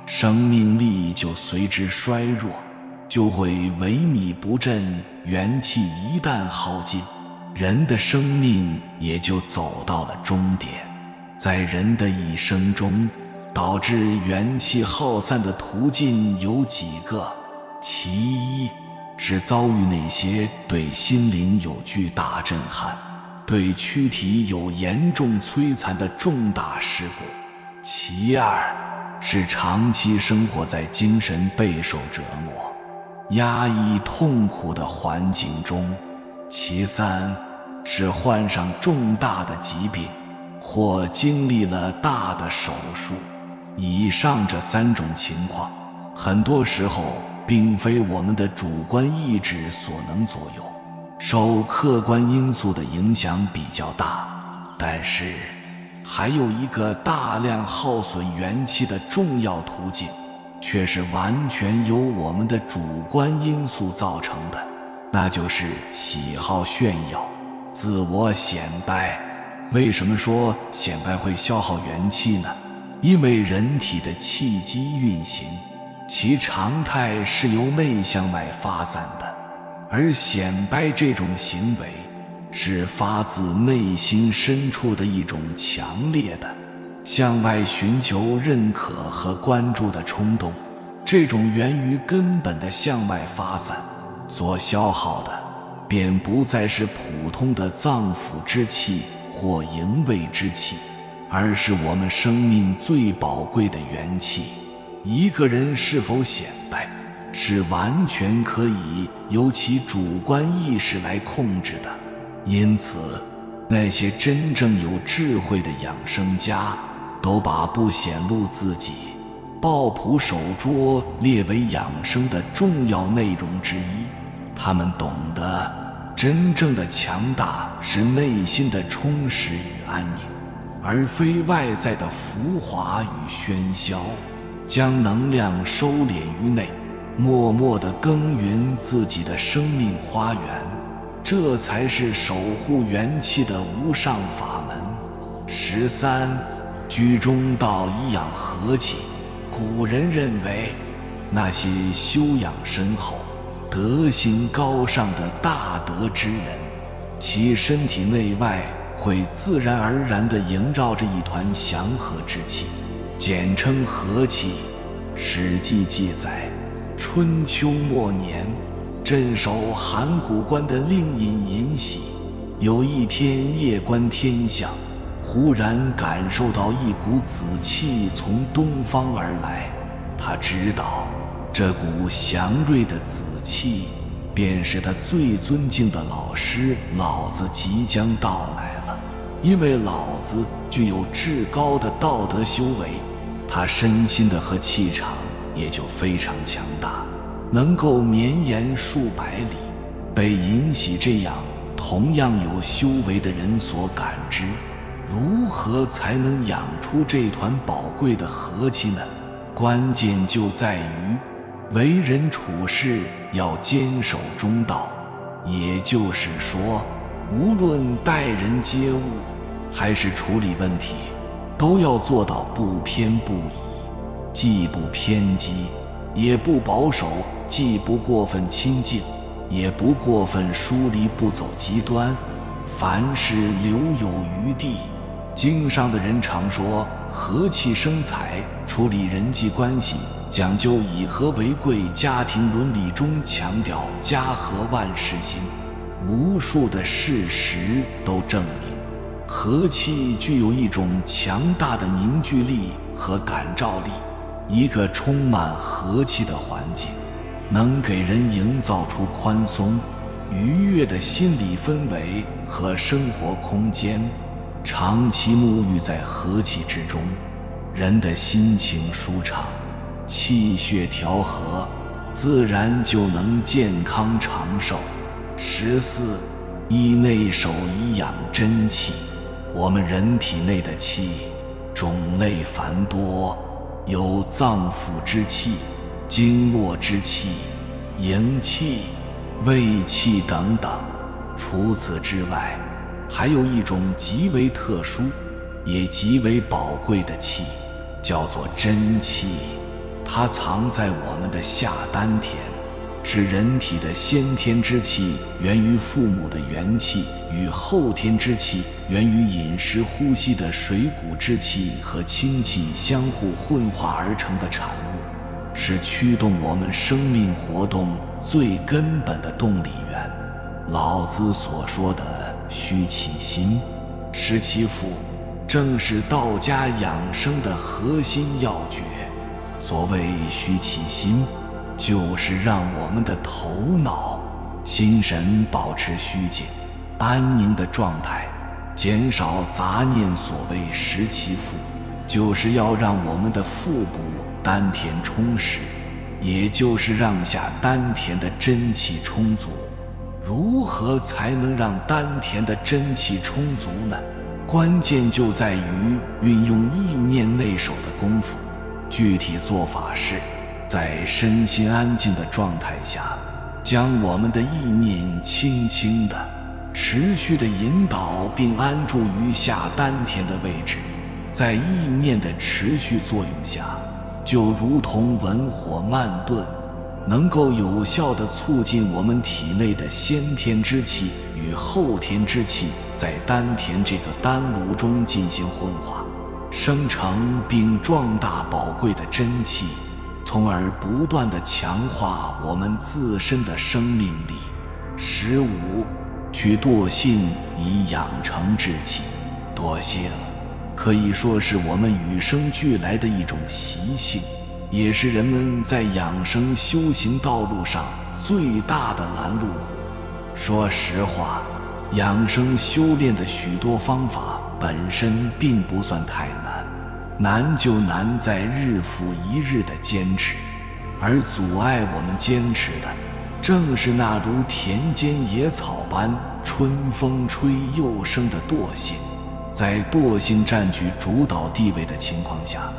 生命力就随之衰弱，就会萎靡不振。元气一旦耗尽，人的生命也就走到了终点。在人的一生中，导致元气耗散的途径有几个。其一是遭遇那些对心灵有巨大震撼、对躯体有严重摧残的重大事故；其二是长期生活在精神备受折磨、压抑痛苦的环境中；其三是患上重大的疾病，或经历了大的手术。以上这三种情况，很多时候并非我们的主观意志所能左右，受客观因素的影响比较大。但是还有一个大量耗损元气的重要途径，却是完全由我们的主观因素造成的，那就是喜好炫耀、自我显摆。为什么说显摆会消耗元气呢？因为人体的气机运行，其常态是由内向外发散的，而显摆这种行为是发自内心深处的一种强烈的向外寻求认可和关注的冲动。这种源于根本的向外发散所消耗的，便不再是普通的脏腑之气或营卫之气，而是我们生命最宝贵的元气。一个人是否显摆，是完全可以由其主观意识来控制的。因此，那些真正有智慧的养生家，都把不显露自己、抱朴守拙列为养生的重要内容之一。他们懂得，真正的强大是内心的充实与安宁，而非外在的浮华与喧嚣。将能量收敛于内，默默地耕耘自己的生命花园，这才是守护元气的无上法门。13. 居中道以养和气。古人认为，那些修养深厚、德行高尚的大德之人，其身体内外会自然而然地萦绕着一团祥和之气，简称和气。史记记载，春秋末年，镇守函谷关的令尹尹喜，有一天夜观天象，忽然感受到一股紫气从东方而来。他知道，这股祥瑞的紫气，便是他最尊敬的老师老子即将到来了。因为老子具有至高的道德修为，他身心的和气场也就非常强大，能够绵延数百里，被尹喜这样同样有修为的人所感知。如何才能养出这团宝贵的和气呢？关键就在于为人处事要坚守中道，也就是说，无论待人接物还是处理问题，都要做到不偏不倚，既不偏激，也不保守，既不过分亲近，也不过分疏离，不走极端，凡事留有余地。经上的人常说，和气生财，处理人际关系讲究以和为贵，家庭伦理中强调家和万事兴。无数的事实都证明，和气具有一种强大的凝聚力和感召力，一个充满和气的环境，能给人营造出宽松、愉悦的心理氛围和生活空间。长期沐浴在和气之中，人的心情舒畅，气血调和，自然就能健康长寿。14. 以内守以养真气。我们人体内的气种类繁多，有脏腑之气、经络之气、营气、胃气等等。除此之外，还有一种极为特殊也极为宝贵的气，叫做真气。它藏在我们的下丹田，是人体的先天之气源于父母的元气，与后天之气源于饮食呼吸的水谷之气和氢气相互混化而成的产物，是驱动我们生命活动最根本的动力源。老子所说的虚其心，实其腹，正是道家养生的核心要诀。所谓虚其心，就是让我们的头脑、心神保持虚静、安宁的状态，减少杂念。所谓实其腹，就是要让我们的腹部丹田充实，也就是让下丹田的真气充足。如何才能让丹田的真气充足呢？关键就在于运用意念内守的功夫。具体做法是，在身心安静的状态下，将我们的意念轻轻地、持续地引导并安住于下丹田的位置。在意念的持续作用下，就如同文火慢炖，能够有效地促进我们体内的先天之气与后天之气在丹田这个丹炉中进行混化，生成并壮大宝贵的真气，从而不断地强化我们自身的生命力。15. 去惰性以养成志气。惰性可以说是我们与生俱来的一种习性，也是人们在养生修行道路上最大的拦路虎。说实话，养生修炼的许多方法本身并不算太难，难就难在日复一日的坚持，而阻碍我们坚持的，正是那如田间野草般春风吹又生的惰性。在惰性占据主导地位的情况下，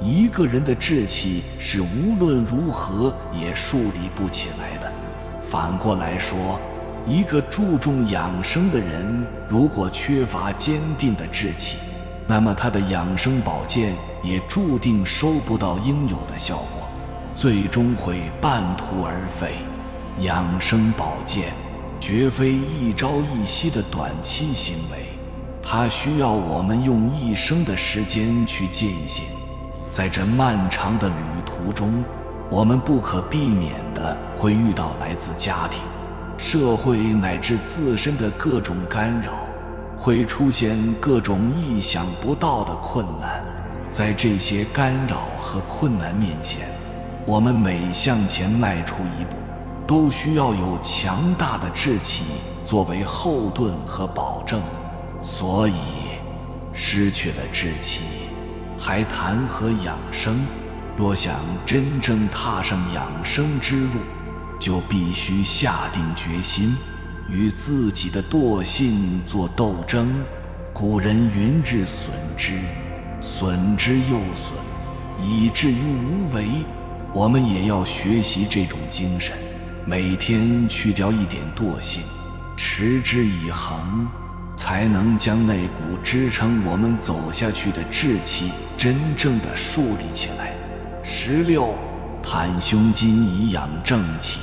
一个人的志气是无论如何也树立不起来的。反过来说，一个注重养生的人，如果缺乏坚定的志气，那么他的养生保健也注定收不到应有的效果，最终会半途而废。养生保健绝非一朝一夕的短期行为，它需要我们用一生的时间去践行。在这漫长的旅途中，我们不可避免地会遇到来自家庭、社会乃至自身的各种干扰，会出现各种意想不到的困难。在这些干扰和困难面前，我们每向前迈出一步，都需要有强大的志气作为后盾和保证。所以，失去了志气，还谈何养生？若想真正踏上养生之路，就必须下定决心，与自己的惰性做斗争。古人云：日损之，损之又损，以至于无为。我们也要学习这种精神，每天去掉一点惰性，持之以恒，才能将那股支撑我们走下去的志气真正的树立起来。16. 袒胸襟以养正气。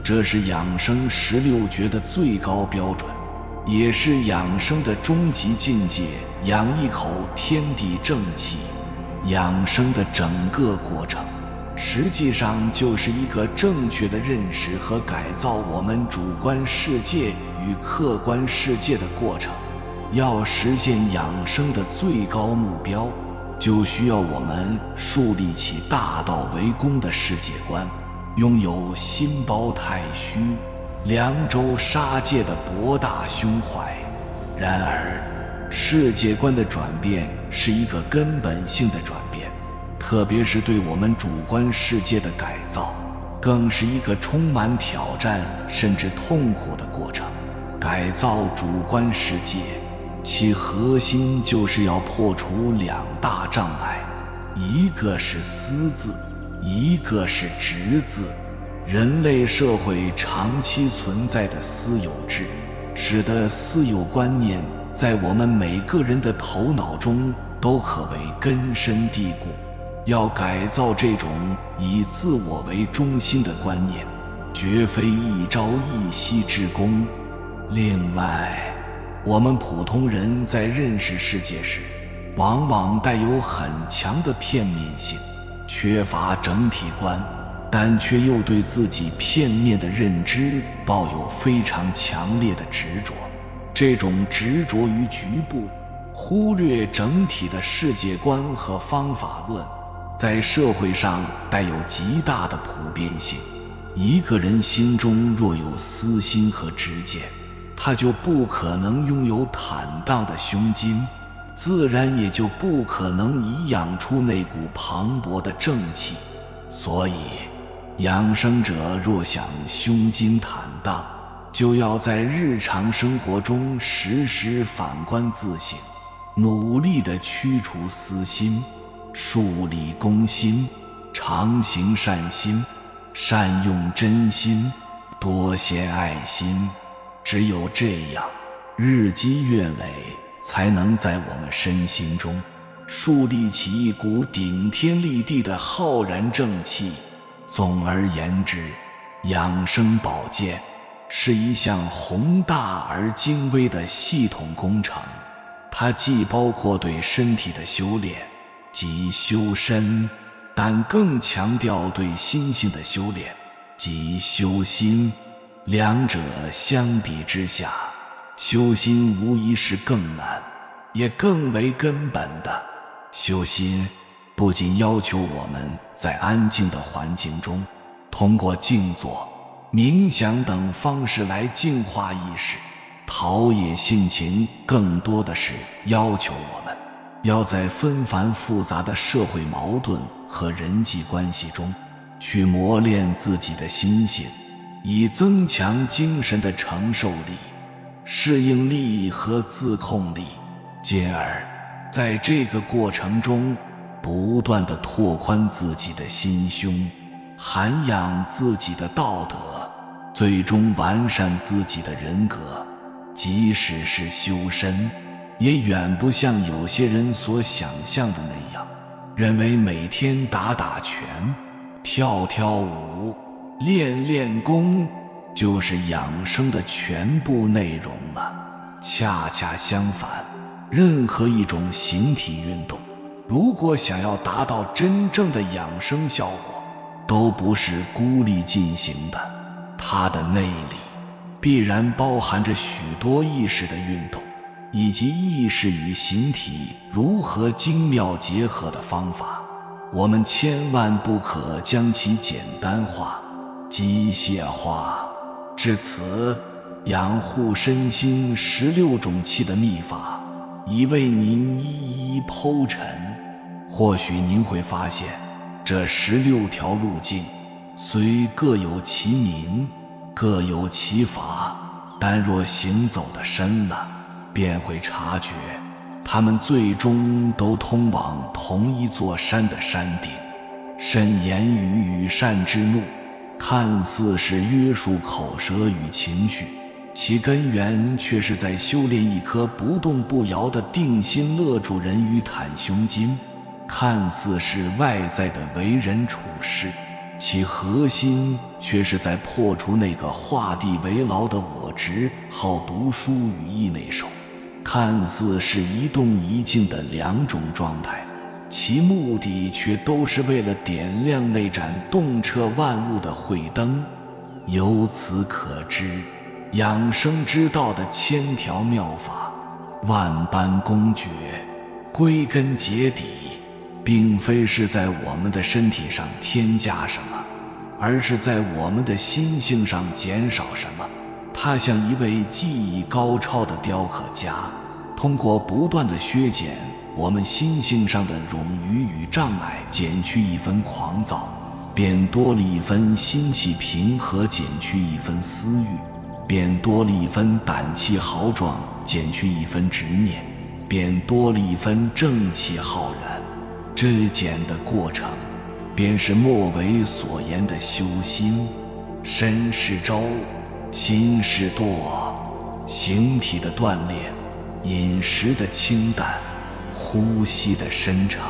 这是养生16诀的最高标准，也是养生的终极境界。养一口天地正气，养生的整个过程，实际上就是一个正确的认识和改造我们主观世界与客观世界的过程。要实现养生的最高目标，就需要我们树立起大道为公的世界观，拥有心包太虚、凉州杀戒的博大胸怀。然而，世界观的转变是一个根本性的转变，特别是对我们主观世界的改造，更是一个充满挑战甚至痛苦的过程。改造主观世界，其核心就是要破除两大障碍，一个是私字，一个是执字。人类社会长期存在的私有制，使得私有观念在我们每个人的头脑中都可谓根深蒂固。要改造这种以自我为中心的观念，绝非一朝一夕之功。另外，我们普通人在认识世界时，往往带有很强的片面性，缺乏整体观，但却又对自己片面的认知抱有非常强烈的执着。这种执着于局部，忽略整体的世界观和方法论，在社会上带有极大的普遍性。一个人心中若有私心和执见，他就不可能拥有坦荡的胸襟，自然也就不可能颐养出那股磅礴的正气。所以，养生者若想胸襟坦荡，就要在日常生活中时时反观自省，努力地驱除私心，树立公心，常行善心，善用真心，多献爱心。只有这样，日积月累，才能在我们身心中树立起一股顶天立地的浩然正气。总而言之，养生保健是一项宏大而精微的系统工程，它既包括对身体的修炼即修身，但更强调对心性的修炼即修心。两者相比之下，修心无疑是更难，也更为根本的。修心不仅要求我们在安静的环境中，通过静坐、冥想等方式来净化意识、陶冶性情，更多的是要求我们要在纷繁复杂的社会矛盾和人际关系中，去磨练自己的心性，以增强精神的承受力、适应力和自控力，进而在这个过程中不断地拓宽自己的心胸，涵养自己的道德，最终完善自己的人格。即使是修身，也远不像有些人所想象的那样，认为每天打打拳、跳跳舞、练练功就是养生的全部内容了。恰恰相反，任何一种形体运动，如果想要达到真正的养生效果，都不是孤立进行的，它的内里必然包含着许多意识的运动，以及意识与形体如何精妙结合的方法。我们千万不可将其简单化、机械化。至此，养护身心16种气的秘法已为您一一剖陈。或许您会发现，这16条路径虽各有其名，各有其法，但若行走得深了，便会察觉它们最终都通往同一座山的山顶。慎言语与善之怒，看似是约束口舌与情绪，其根源却是在修炼一颗不动不摇的定心乐主人与袒胸襟。看似是外在的为人处事，其核心却是在破除那个画地为牢的我执，好读书与意内守。看似是一动一静的两种状态，其目的却都是为了点亮那盏洞彻万物的慧灯。由此可知，养生之道的千条妙法、万般公诀，归根结底并非是在我们的身体上添加什么，而是在我们的心性上减少什么。他像一位技艺高超的雕刻家，通过不断的削减我们心性上的冗余与障碍，减去一分狂躁，便多了一分心气平和，减去一分私欲，便多了一分胆气豪壮，减去一分执念，便多了一分正气浩然。这减的过程，便是莫为所言的修心。身是舟，心是舵，形体的锻炼，饮食的清淡，呼吸的深长，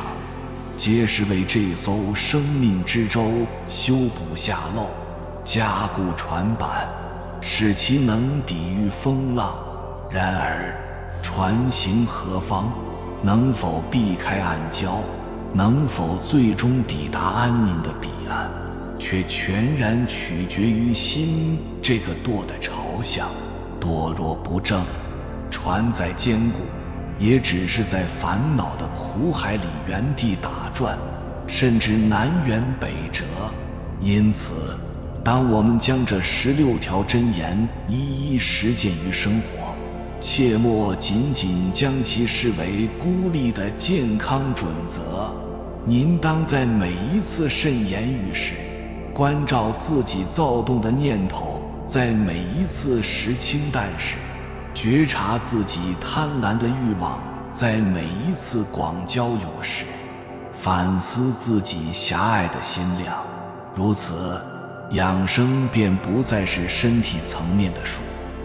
皆是为这艘生命之舟修补下漏，加固船板，使其能抵御风浪。然而船行何方，能否避开暗礁，能否最终抵达安宁的彼岸，却全然取决于心这个舵的朝向。舵若不正，船再坚固，也只是在烦恼的苦海里原地打转，甚至南辕北辙。因此当我们将这16条真言一一实践于生活，切莫仅仅将其视为孤立的健康准则。您当在每一次慎言语时，关照自己躁动的念头；在每一次食清淡时，觉察自己贪婪的欲望；在每一次广交友时，反思自己狭隘的心量。如此，养生便不再是身体层面的术，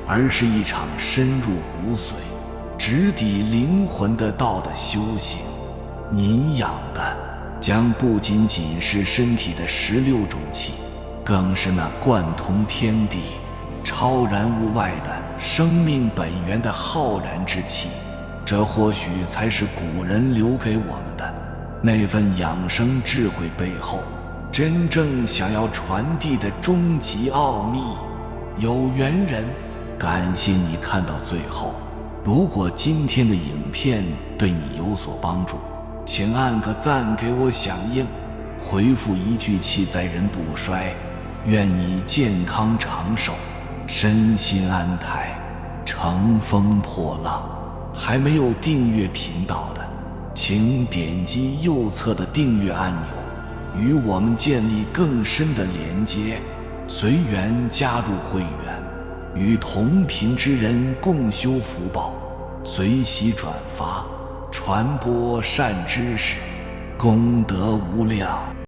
而是一场深入骨髓、直抵灵魂的道的修行。您养的将不仅仅是身体的16种气，更是那贯通天地、超然物外的生命本源的浩然之气。这或许才是古人留给我们的那份养生智慧背后真正想要传递的终极奥秘。有缘人，感谢你看到最后。如果今天的影片对你有所帮助，请按个赞给我响应，回复一句气在人不衰。愿你健康长寿，身心安泰，乘风破浪。还没有订阅频道的，请点击右侧的订阅按钮，与我们建立更深的连接。随缘加入会员，与同频之人共修福报，随喜转发，传播善知识，功德无量。